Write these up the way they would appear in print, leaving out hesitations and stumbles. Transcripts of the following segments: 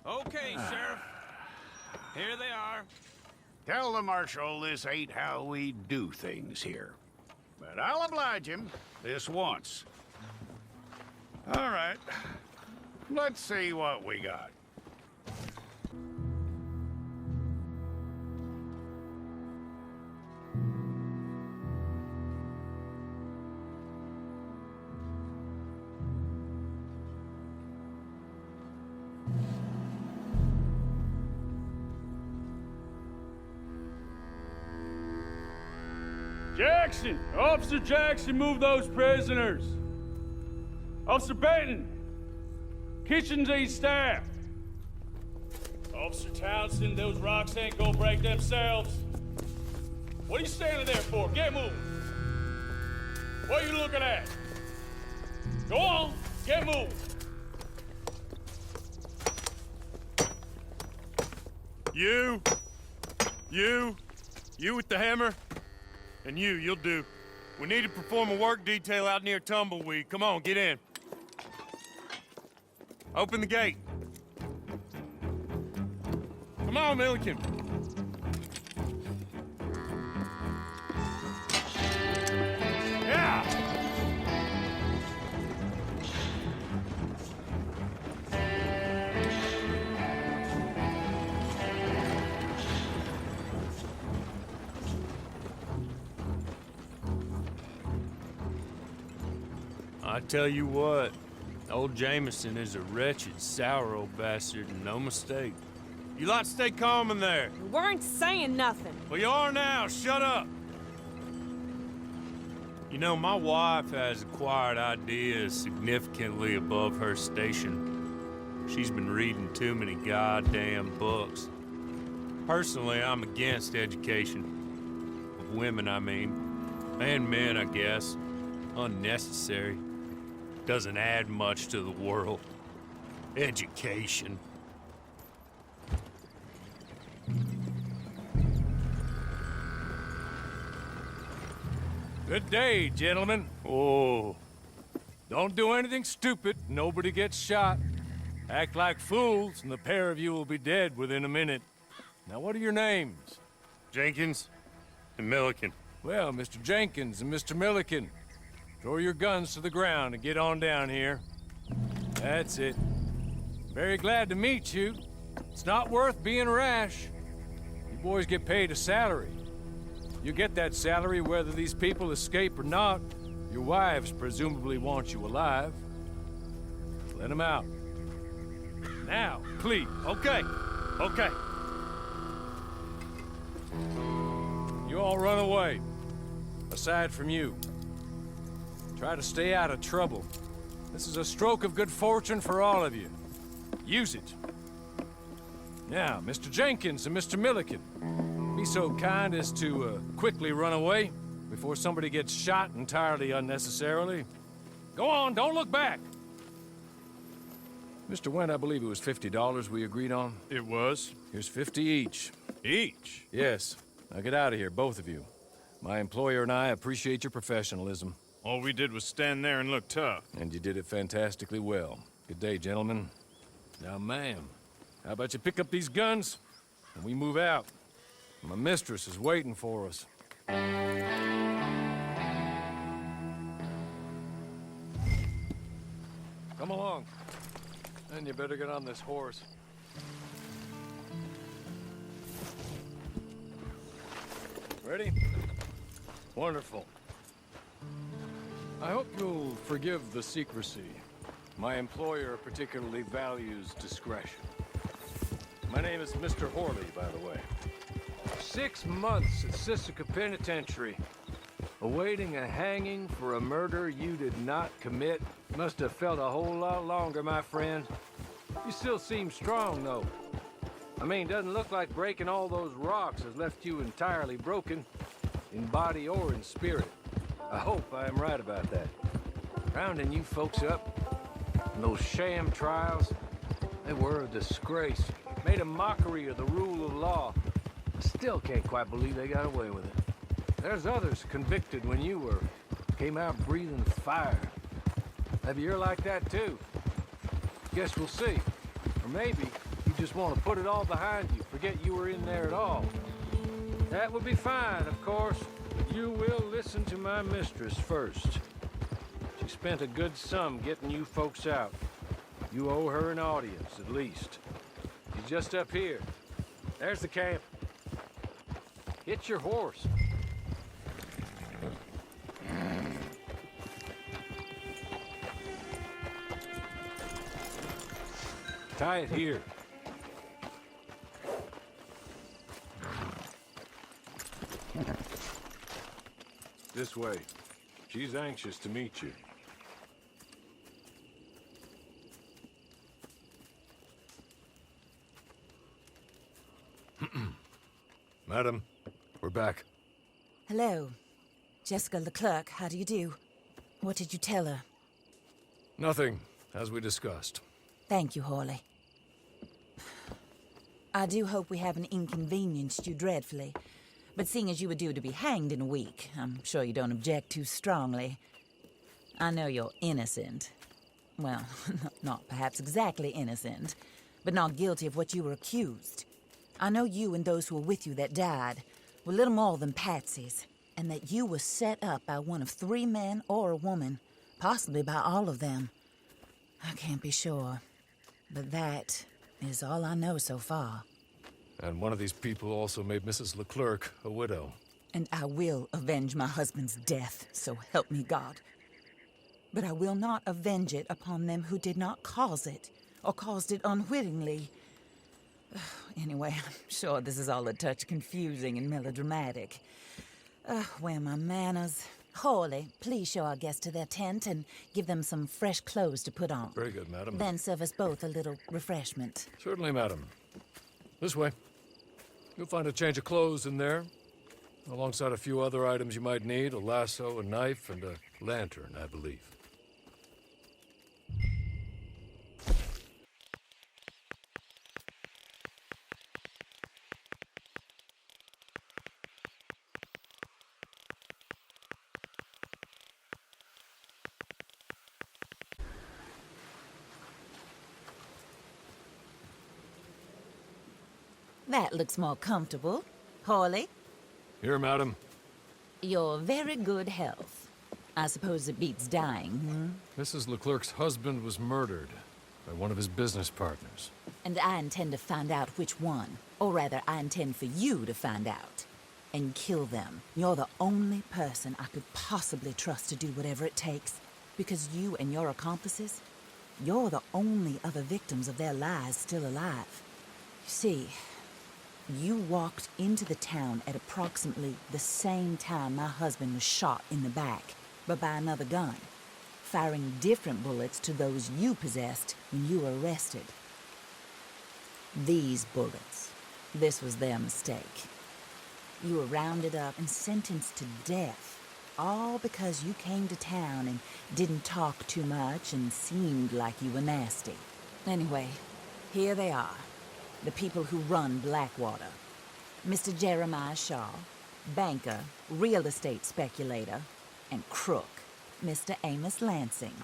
Okay, Sheriff. Here they are. Tell the Marshal this ain't how we do things here. But I'll oblige him this once. All right. Let's see what we got. Jackson! Officer Jackson, move those prisoners! Officer Benton! Kitchens ain't staffed! Officer Townsend, those rocks ain't gonna break themselves. What are you standing there for? Get moving! What are you looking at? Go on, get moving! You with the hammer? And you'll do. We need to perform a work detail out near Tumbleweed. Come on, get in. Open the gate. Come on, Milliken. Yeah! I tell you what, old Jameson is a wretched, sour old bastard, and no mistake. You lot stay calm in there. We weren't saying nothing. Well, you are now. Shut up. You know, my wife has acquired ideas significantly above her station. She's been reading too many goddamn books. Personally, I'm against education. Of women, I mean. And men, I guess. Unnecessary. Doesn't add much to the world. Education. Good day, gentlemen. Oh. Don't do anything stupid. Nobody gets shot. Act like fools, and the pair of you will be dead within a minute. Now, what are your names? Jenkins and Milliken. Well, Mr. Jenkins and Mr. Milliken, throw your guns to the ground and get on down here. That's it. Very glad to meet you. It's not worth being rash. You boys get paid a salary. You get that salary whether these people escape or not. Your wives presumably want you alive. Let them out. Now, please. Okay. You all run away. Aside from you. Try to stay out of trouble. This is a stroke of good fortune for all of you. Use it. Now, Mr. Jenkins and Mr. Milliken, be so kind as to quickly run away before somebody gets shot entirely unnecessarily. Go on, don't look back. Mr. Wendt, I believe it was $50 we agreed on. It was. Here's 50 each. Each? Yes. Now get out of here, both of you. My employer and I appreciate your professionalism. All we did was stand there and look tough. And you did it fantastically well. Good day, gentlemen. Now, ma'am, how about you pick up these guns and we move out? My mistress is waiting for us. Come along. And you better get on this horse. Ready? Wonderful. I hope you'll forgive the secrecy. My employer particularly values discretion. My name is Mr. Horley, by the way. 6 months at Sisika Penitentiary, awaiting a hanging for a murder you did not commit. Must have felt a whole lot longer, my friend. You still seem strong, though. I mean, doesn't look like breaking all those rocks has left you entirely broken, in body or in spirit. I hope I am right about that. Rounding you folks up, and those sham trials, they were a disgrace. Made a mockery of the rule of law. I still can't quite believe they got away with it. There's others convicted when you were. Came out breathing fire. Maybe you're like that too. Guess we'll see. Or maybe you just want to put it all behind you, forget you were in there at all. That would be fine, of course, but you will listen to my mistress first. She spent a good sum getting you folks out. You owe her an audience, at least. She's just up here. There's the camp. Hit your horse. Tie it here. This way. She's anxious to meet you. Madam, we're back. Hello. Jessica Leclerc, how do you do? What did you tell her? Nothing, as we discussed. Thank you, Hawley. I do hope we haven't inconvenienced you dreadfully. But seeing as you were due to be hanged in a week, I'm sure you don't object too strongly. I know you're innocent. Well, not perhaps exactly innocent, but not guilty of what you were accused. I know you and those who were with you that died were little more than patsies, and that you were set up by one of 3 men or a woman, possibly by all of them. I can't be sure, but that is all I know so far. And one of these people also made Mrs. Leclerc a widow. And I will avenge my husband's death, so help me God. But I will not avenge it upon them who did not cause it, or caused it unwittingly. Anyway, I'm sure this is all a touch confusing and melodramatic. Where are my manners? Hawley, please show our guests to their tent and give them some fresh clothes to put on. Very good, madam. Then serve us both a little refreshment. Certainly, madam. This way. You'll find a change of clothes in there, alongside a few other items you might need, a lasso, a knife, and a lantern, I believe. That looks more comfortable. Hawley, Here, madam. your very good health. I suppose it beats dying, Mrs. Leclerc's husband was murdered by one of his business partners. And I intend to find out which one. Or rather, I intend for you to find out. And kill them. You're the only person I could possibly trust to do whatever it takes. Because you and your accomplices, you're the only other victims of their lies still alive. You see, you walked into the town at approximately the same time my husband was shot in the back, but by another gun, firing different bullets to those you possessed when you were arrested. These bullets, this was their mistake. You were rounded up and sentenced to death, all because you came to town and didn't talk too much and seemed like you were nasty. Anyway, here they are. The people who run Blackwater. Mr. Jeremiah Shaw, banker, real estate speculator, and crook. Mr. Amos Lansing,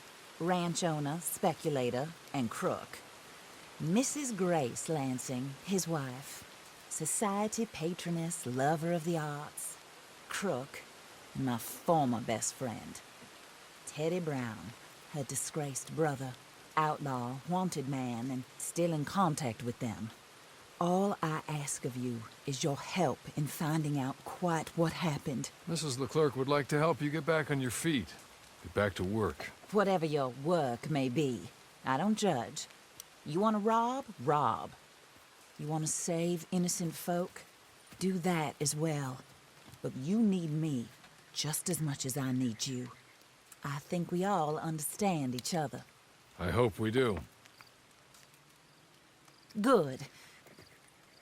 ranch owner, speculator, and crook. Mrs. Grace Lansing, his wife, society patroness, lover of the arts, crook, and my former best friend. Teddy Brown, her disgraced brother, outlaw, wanted man, and still in contact with them. All I ask of you is your help in finding out quite what happened. Mrs. Leclerc would like to help you get back on your feet. Get back to work. Whatever your work may be, I don't judge. You want to rob? Rob. You want to save innocent folk? Do that as well. But you need me just as much as I need you. I think we all understand each other. I hope we do. Good.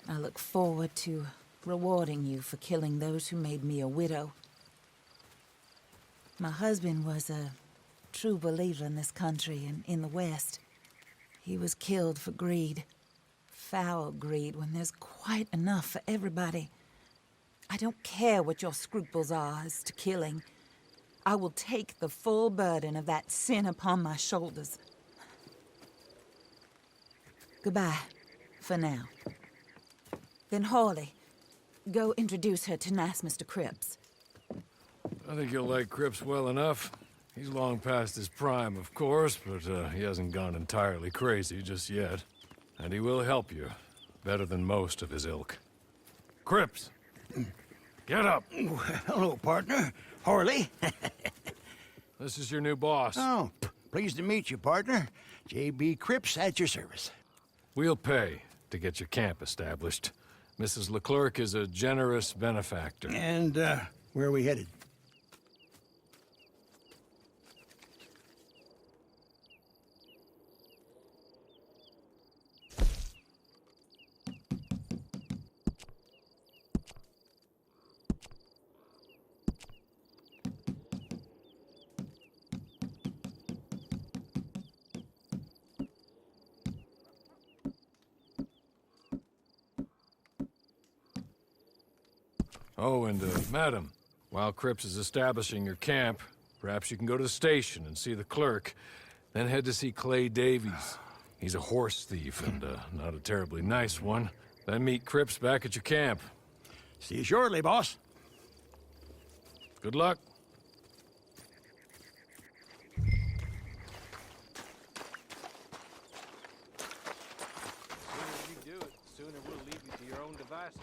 I look forward to rewarding you for killing those who made me a widow. My husband was a true believer in this country and in the West. He was killed for greed. Foul greed when there's quite enough for everybody. I don't care what your scruples are as to killing. I will take the full burden of that sin upon my shoulders. Goodbye. For now. Then Hawley, go introduce her to nice Mr. Cripps. I think you'll like Cripps well enough. He's long past his prime, of course, but he hasn't gone entirely crazy just yet. And he will help you, better than most of his ilk. Cripps! Get up! Hello, partner. Harley. This is your new boss. Oh, pleased to meet you, partner. J.B. Cripps at your service. We'll pay to get your camp established. Mrs. Leclerc is a generous benefactor. And, where are we headed? Oh, and, madam, while Cripps is establishing your camp, perhaps you can go to the station and see the clerk, then head to see Clay Davies. He's a horse thief, and, not a terribly nice one. Then meet Cripps back at your camp. See you shortly, boss. Good luck. The sooner you do it, the sooner we'll leave you to your own devices.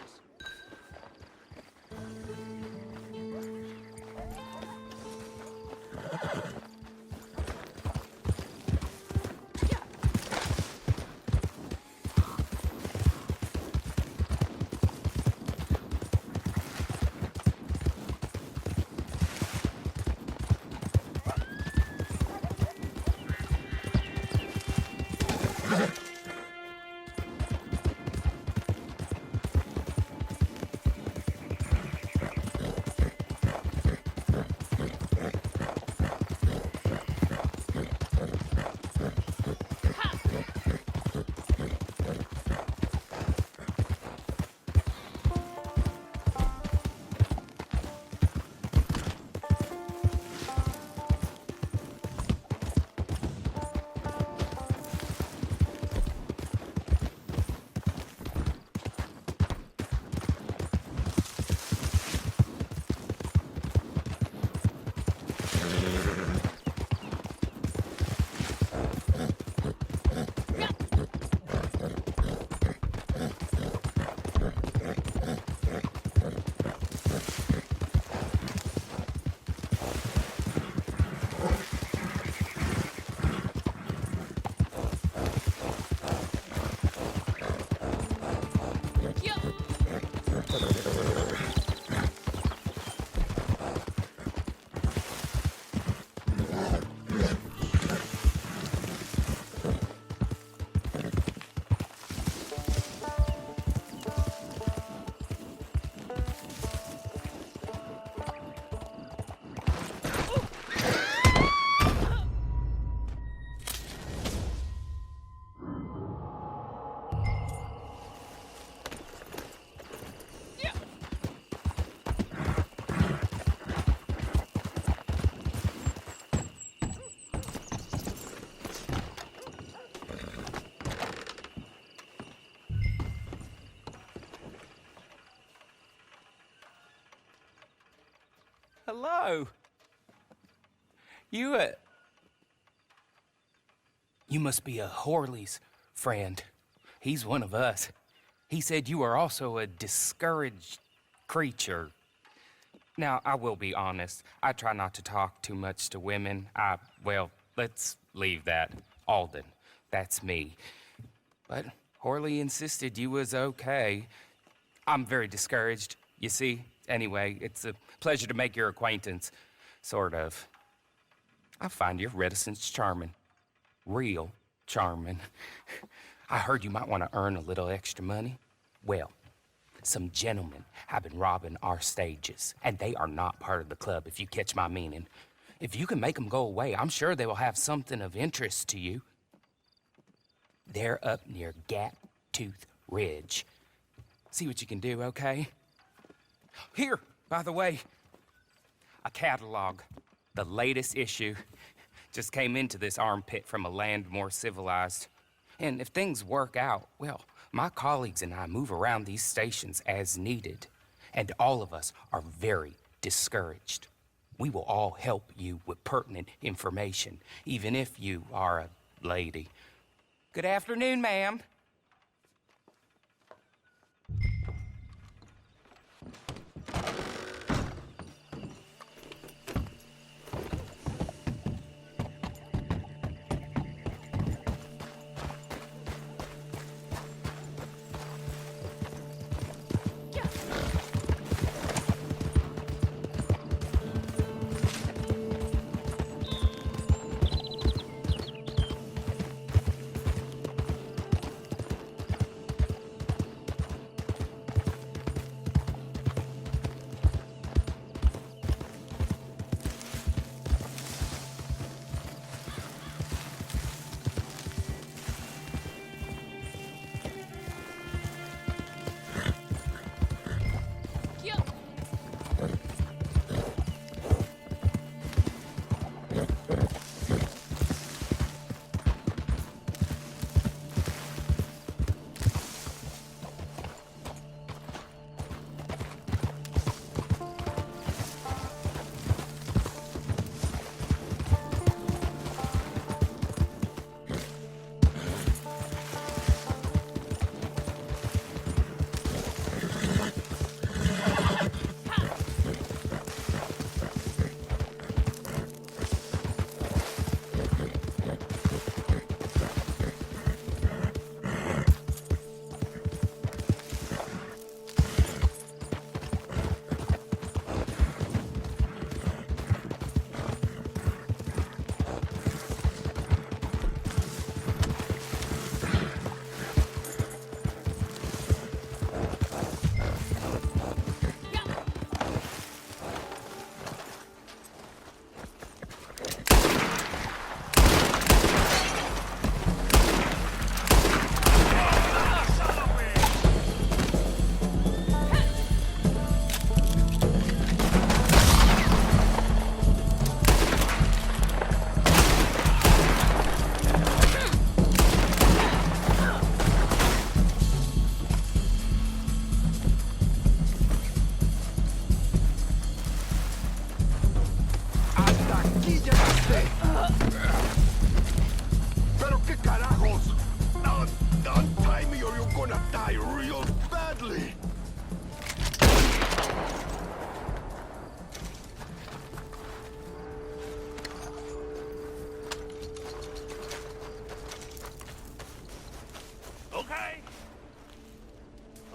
Hello. You must be a Horley's friend. He's one of us. He said you are also a discouraged creature. Now, I will be honest. I try not to talk too much to women. Well, let's leave that. Alden, that's me. But Horley insisted you was okay. I'm very discouraged, you see. Anyway, it's a pleasure to make your acquaintance. Sort of. I find your reticence charming. Real charming. I heard you might want to earn a little extra money. Well, some gentlemen have been robbing our stages, and they are not part of the club, if you catch my meaning. If you can make them go away, I'm sure they will have something of interest to you. They're up near Gap Tooth Ridge. See what you can do, okay? Here, by the way, a catalog. The latest issue just came into this armpit from a land more civilized. And if things work out, well, my colleagues and I move around these stations as needed. And all of us are very discouraged. We will all help you with pertinent information, even if you are a lady. Good afternoon, ma'am.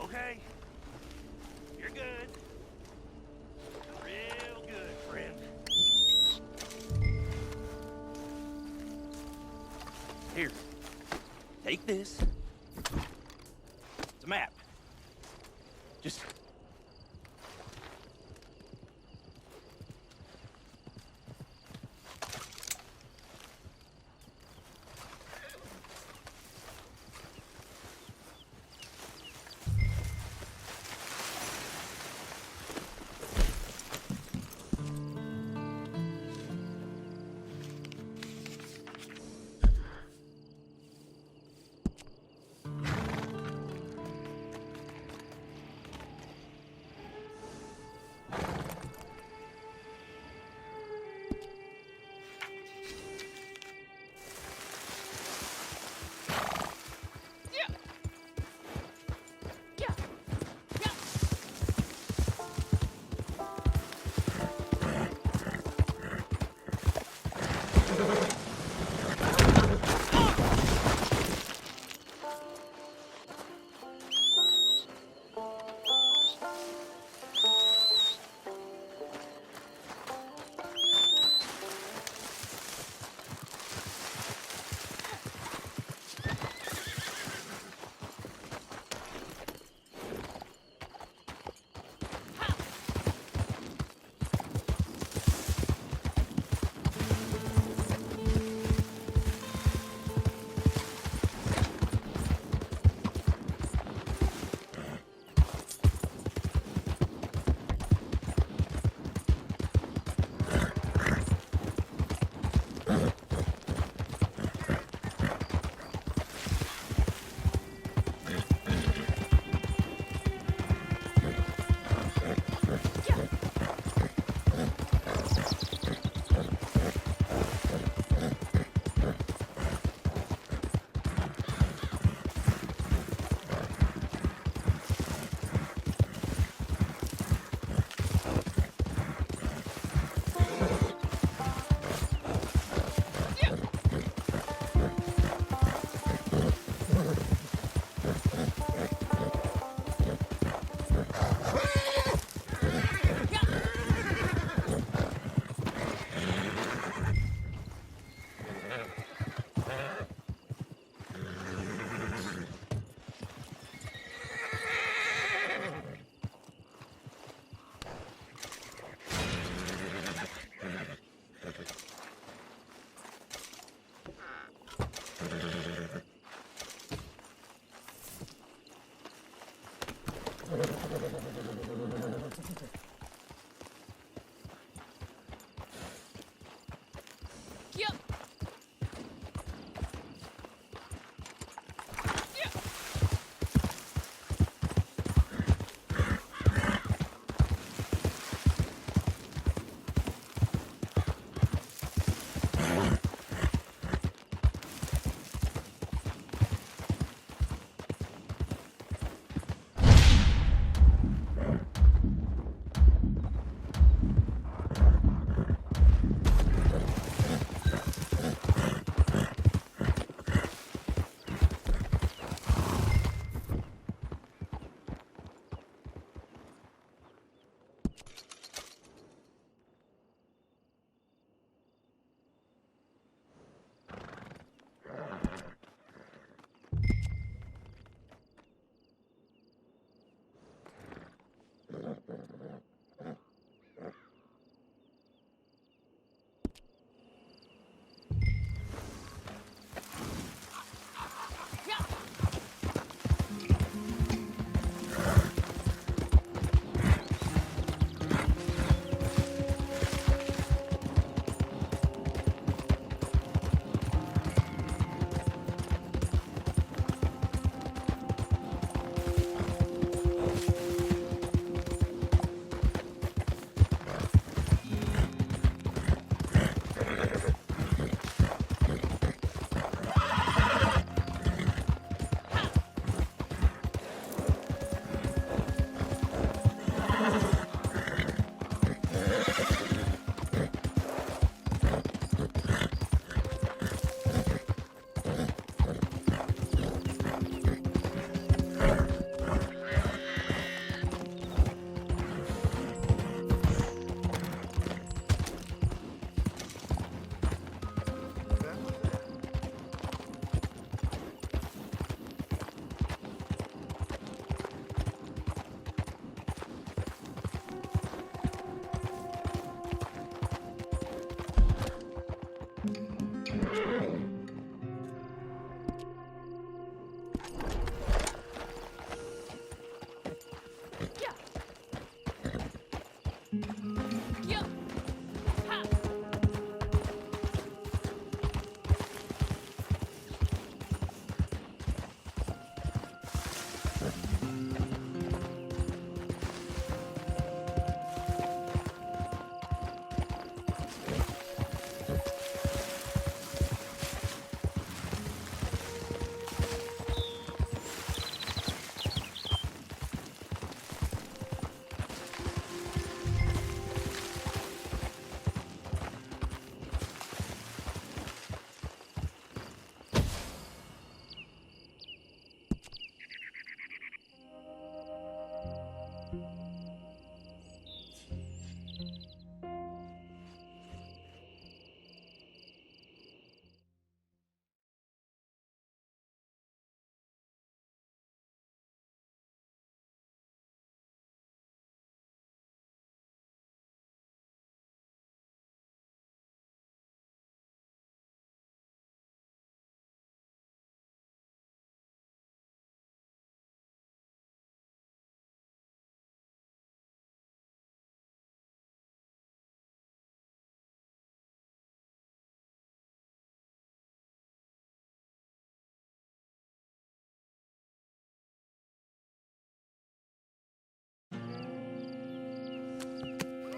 Okay. You're good. Real good, friend. Here. Take this. It's a map. Just...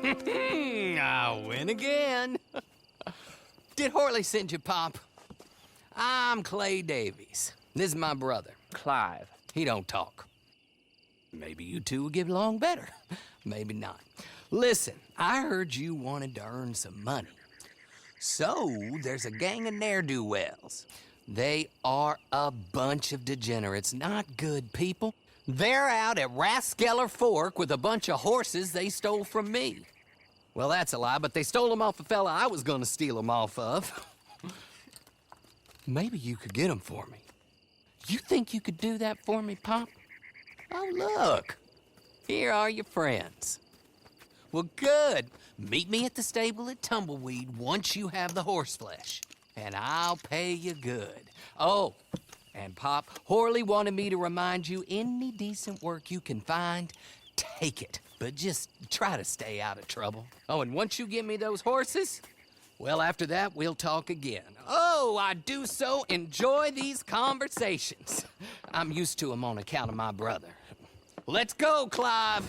I win again. Did Horley send you, Pop? I'm Clay Davies. This is my brother, Clive. He don't talk. Maybe you two will get along better. Maybe not. Listen, I heard you wanted to earn some money. So, there's a gang of ne'er-do-wells. They are a bunch of degenerates, not good people. They're out at Raskeller Fork with a bunch of horses they stole from me. Well, that's a lie, but they stole them off a fella I was gonna steal them off of. Maybe you could get them for me. You think you could do that for me, Pop? Oh, look. Here are your friends. Well, good. Meet me at the stable at Tumbleweed once you have the horse flesh, and I'll pay you good. Oh, and Pop, Horley wanted me to remind you, any decent work you can find, take it. But just try to stay out of trouble. Oh, and once you give me those horses, well, after that, we'll talk again. Oh, I do so enjoy these conversations. I'm used to them on account of my brother. Let's go, Clive.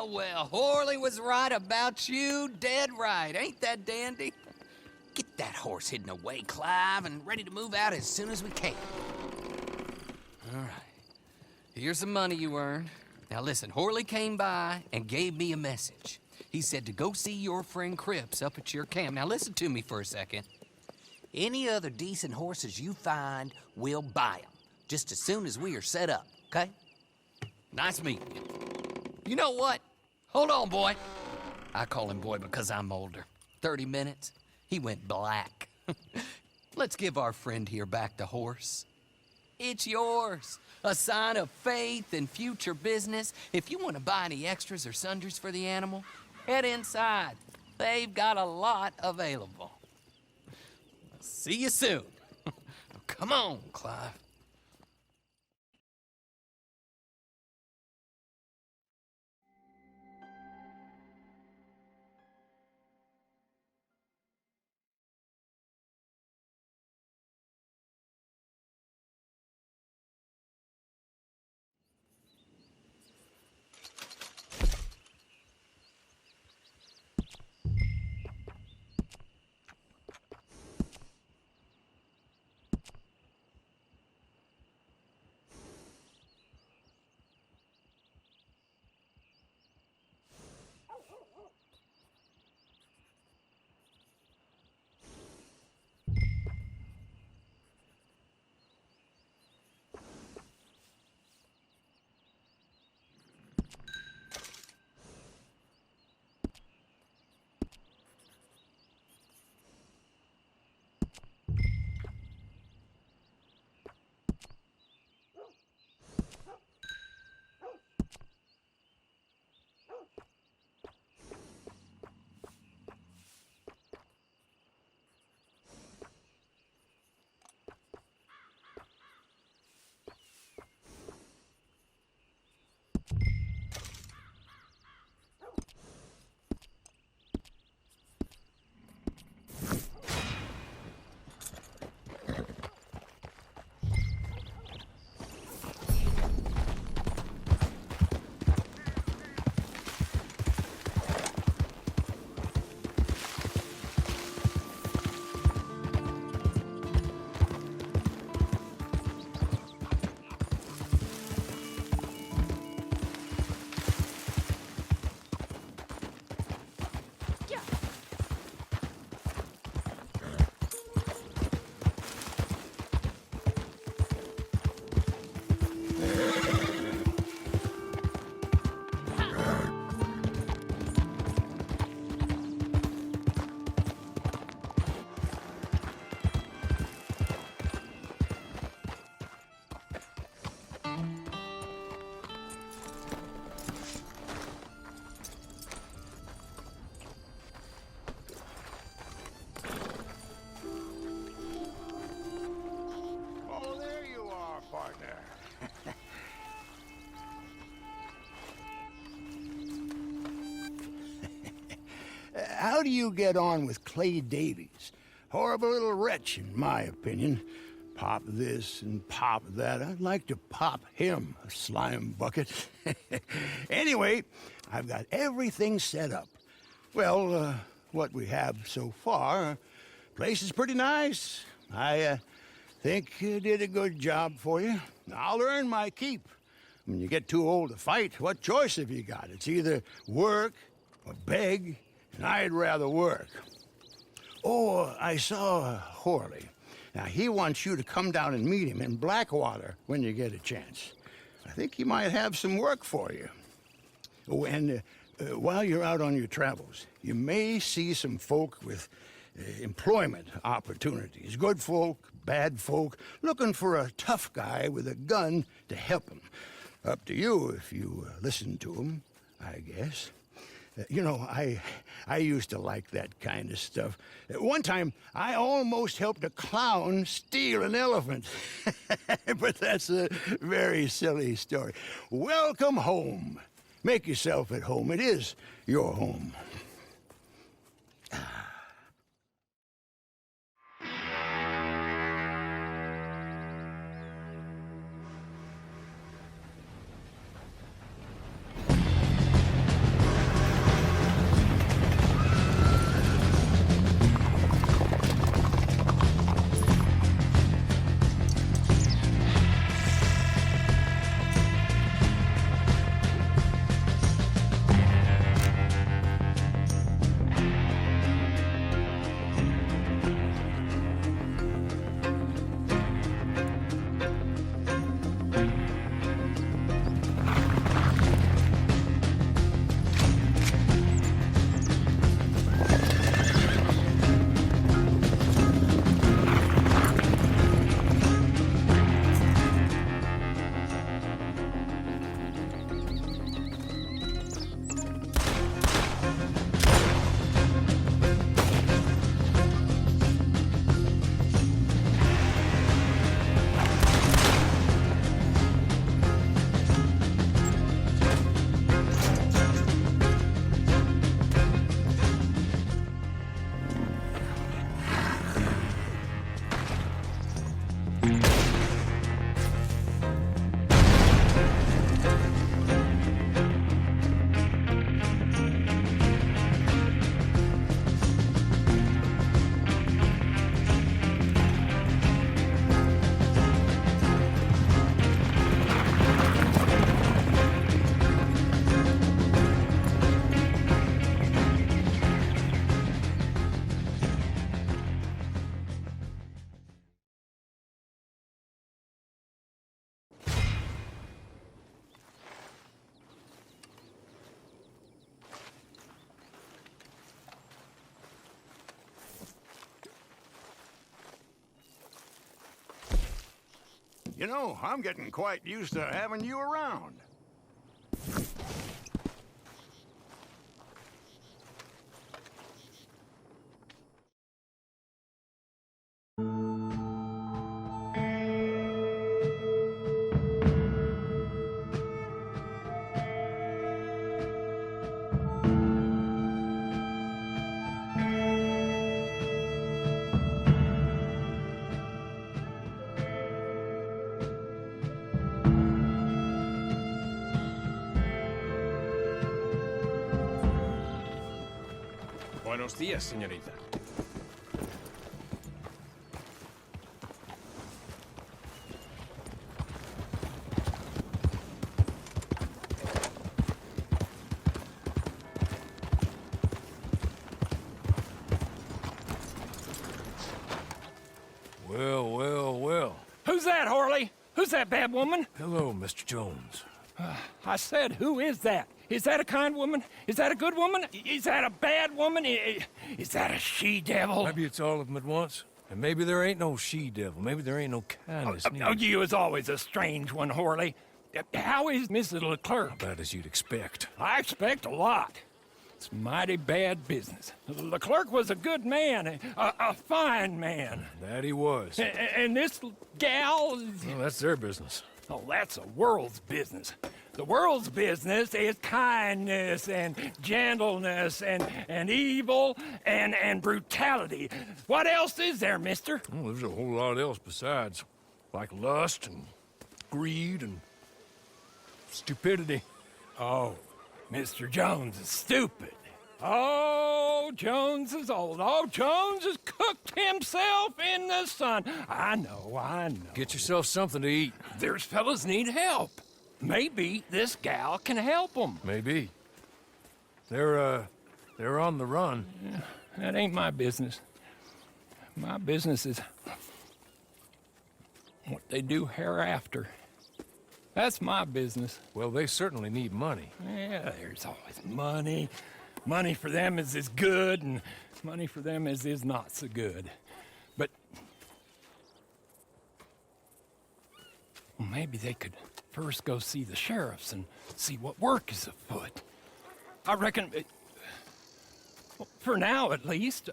Well, Horley was right about you, dead right. Ain't that dandy? Get that horse hidden away, Clive, and ready to move out as soon as we can. All right. Here's the money you earned. Now listen, Horley came by and gave me a message. He said to go see your friend Cripps up at your camp. Now listen to me for a second. Any other decent horses you find, we'll buy them. Just as soon as we are set up, okay? Nice meeting you. You know what? Hold on, boy. I call him boy because I'm older. 30 minutes, he went black. Let's give our friend here back the horse. It's yours. A sign of faith and future business. If you want to buy any extras or sundries for the animal, head inside. They've got a lot available. See you soon. Come on, Clive. How do you get on with Clay Davies? Horrible little wretch, in my opinion. Pop this and pop that. I'd like to pop him, a slime bucket. Anyway, I've got everything set up. Well, what we have so far, place is pretty nice. I think you did a good job for you. I'll earn my keep. When you get too old to fight, what choice have you got? It's either work or beg, and I'd rather work. Oh, I saw Horley. Now, he wants you to come down and meet him in Blackwater when you get a chance. I think he might have some work for you. Oh, and while you're out on your travels, you may see some folk with employment opportunities. Good folk, bad folk, looking for a tough guy with a gun to help them. Up to you if you listen to them, I guess. You know, I used to like that kind of stuff. One time, I almost helped a clown steal an elephant. But that's a very silly story. Welcome home. Make yourself at home. It is your home. You know, I'm getting quite used to having you around. Buenos días, señorita. Well, well, well. Who's that, Harley? Who's that bad woman? Hello, Mr. Jones. I said, who is that? Is that a kind woman? Is that a good woman? Is that a bad woman? Is that a she-devil? Maybe it's all of them at once. And maybe there ain't no she-devil. Maybe there ain't no kindness neither. Oh, you is always a strange one, Harley. How is Mrs. Leclerc? About as you'd expect. I expect a lot. It's mighty bad business. Leclerc was a good man, a fine man. That he was. And this gal... Well, that's their business. Oh, that's the world's business. The world's business is kindness and gentleness and evil and brutality. What else is there, mister? Well, there's a whole lot else besides. Like lust and greed and stupidity. Oh, Mr. Jones is stupid. Oh, Jones is old. Oh, Jones has cooked himself in the sun. I know. Get yourself something to eat. There's fellas need help. Maybe this gal can help them. Maybe. They're on the run. Yeah, that ain't my business. My business is what they do hereafter. That's my business. Well, they certainly need money. Yeah, there's always money. Money for them is good, and money for them is not so good. But well, maybe they could first go see the sheriffs and see what work is afoot. I reckon, for now at least,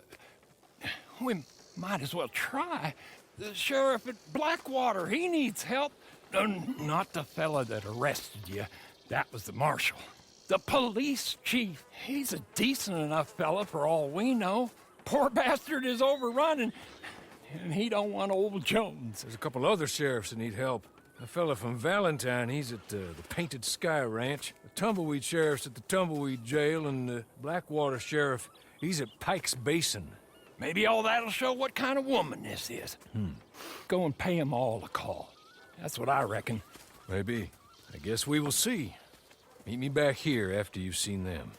we might as well try. The sheriff at Blackwater, he needs help. Not the fella that arrested you. That was the marshal. The police chief, he's a decent enough fella for all we know. Poor bastard is overrun, and he don't want old Jones. There's a couple other sheriffs that need help. A fella from Valentine, he's at the Painted Sky Ranch. The Tumbleweed sheriff's at the Tumbleweed Jail, and the Blackwater sheriff, he's at Pike's Basin. Maybe all that'll show what kind of woman this is. Go and pay 'em all a call. That's what I reckon. Maybe. I guess we will see. Meet me back here after you've seen them.